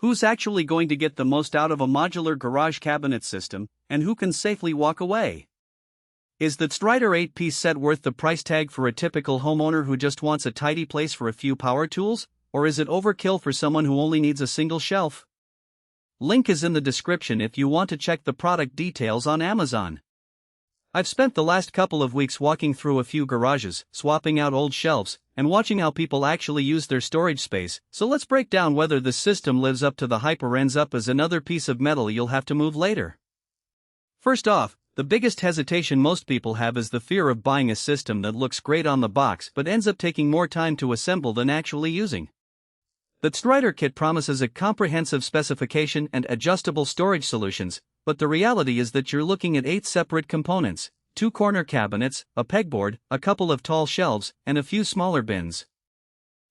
Who's actually going to get the most out of a modular garage cabinet system, and who can safely walk away? Is the Tsnritor 8-piece set worth the price tag for a typical homeowner who just wants a tidy place for a few power tools, or is it overkill for someone who only needs a single shelf? Link is in the description if you want to check the product details on Amazon. I've spent the last couple of weeks walking through a few garages, swapping out old shelves, and watching how people actually use their storage space, so let's break down whether this system lives up to the hype or ends up as another piece of metal you'll have to move later. First off, the biggest hesitation most people have is the fear of buying a system that looks great on the box but ends up taking more time to assemble than actually using. The Tsnritor kit promises a comprehensive specification and adjustable storage solutions, but the reality is that you're looking at 8 separate components, 2 corner cabinets, a pegboard, a couple of tall shelves, and a few smaller bins.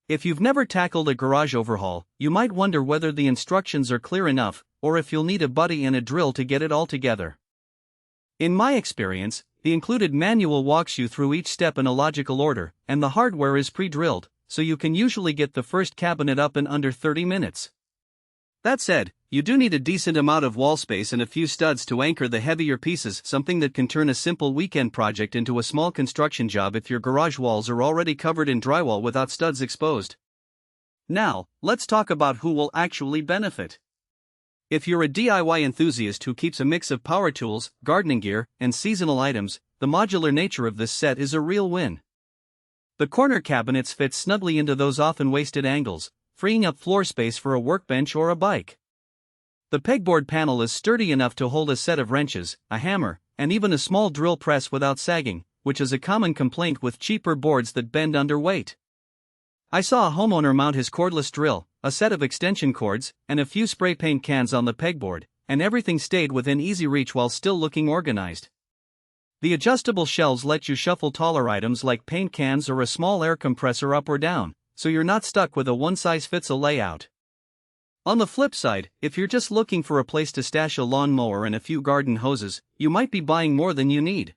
If you've never tackled a garage overhaul, you might wonder whether the instructions are clear enough, or if you'll need a buddy and a drill to get it all together. In my experience, the included manual walks you through each step in a logical order, and the hardware is pre-drilled, so you can usually get the first cabinet up in under 30 minutes. That said, you do need a decent amount of wall space and a few studs to anchor the heavier pieces, something that can turn a simple weekend project into a small construction job if your garage walls are already covered in drywall without studs exposed. Now, let's talk about who will actually benefit. If you're a DIY enthusiast who keeps a mix of power tools, gardening gear, and seasonal items, the modular nature of this set is a real win. The corner cabinets fit snugly into those often wasted angles, freeing up floor space for a workbench or a bike. The pegboard panel is sturdy enough to hold a set of wrenches, a hammer, and even a small drill press without sagging, which is a common complaint with cheaper boards that bend under weight. I saw a homeowner mount his cordless drill, a set of extension cords, and a few spray paint cans on the pegboard, and everything stayed within easy reach while still looking organized. The adjustable shelves let you shuffle taller items like paint cans or a small air compressor up or down, so you're not stuck with a one-size-fits-all layout. On the flip side, if you're just looking for a place to stash a lawnmower and a few garden hoses, you might be buying more than you need.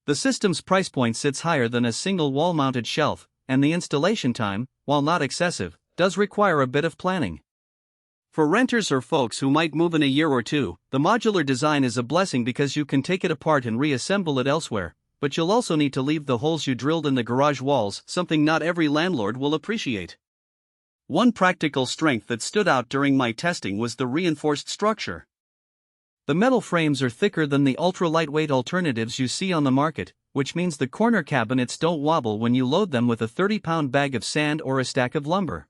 The system's price point sits higher than a single wall-mounted shelf, and the installation time, while not excessive, does require a bit of planning. For renters or folks who might move in a year or two, the modular design is a blessing because you can take it apart and reassemble it elsewhere, but you'll also need to leave the holes you drilled in the garage walls, something not every landlord will appreciate. One practical strength that stood out during my testing was the reinforced structure. The metal frames are thicker than the ultra-lightweight alternatives you see on the market, which means the corner cabinets don't wobble when you load them with a 30-pound bag of sand or a stack of lumber.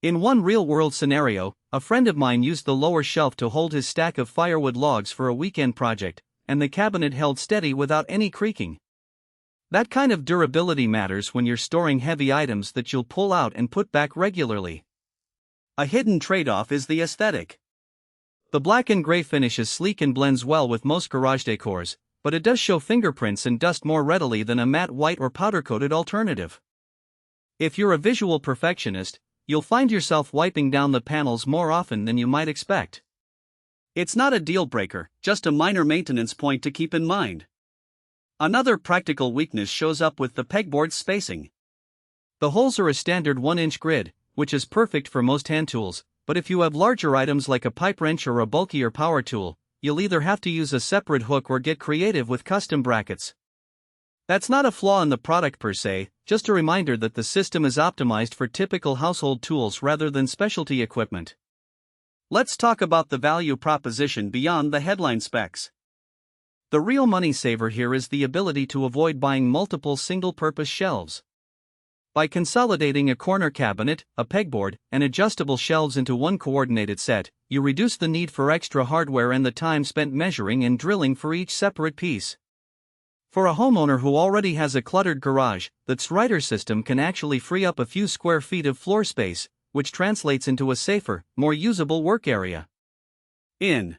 In one real-world scenario, a friend of mine used the lower shelf to hold his stack of firewood logs for a weekend project, and the cabinet held steady without any creaking. That kind of durability matters when you're storing heavy items that you'll pull out and put back regularly. A hidden trade-off is the aesthetic. The black and gray finish is sleek and blends well with most garage decors, but it does show fingerprints and dust more readily than a matte white or powder-coated alternative. If you're a visual perfectionist, you'll find yourself wiping down the panels more often than you might expect. It's not a deal-breaker, just a minor maintenance point to keep in mind. Another practical weakness shows up with the pegboard spacing. The holes are a standard 1-inch grid, which is perfect for most hand tools, but if you have larger items like a pipe wrench or a bulkier power tool, you'll either have to use a separate hook or get creative with custom brackets. That's not a flaw in the product per se, just a reminder that the system is optimized for typical household tools rather than specialty equipment. Let's talk about the value proposition beyond the headline specs. The real money saver here is the ability to avoid buying multiple single-purpose shelves. By consolidating a corner cabinet, a pegboard, and adjustable shelves into one coordinated set, you reduce the need for extra hardware and the time spent measuring and drilling for each separate piece. For a homeowner who already has a cluttered garage, the Tsnritor system can actually free up a few square feet of floor space, which translates into a safer, more usable work area. In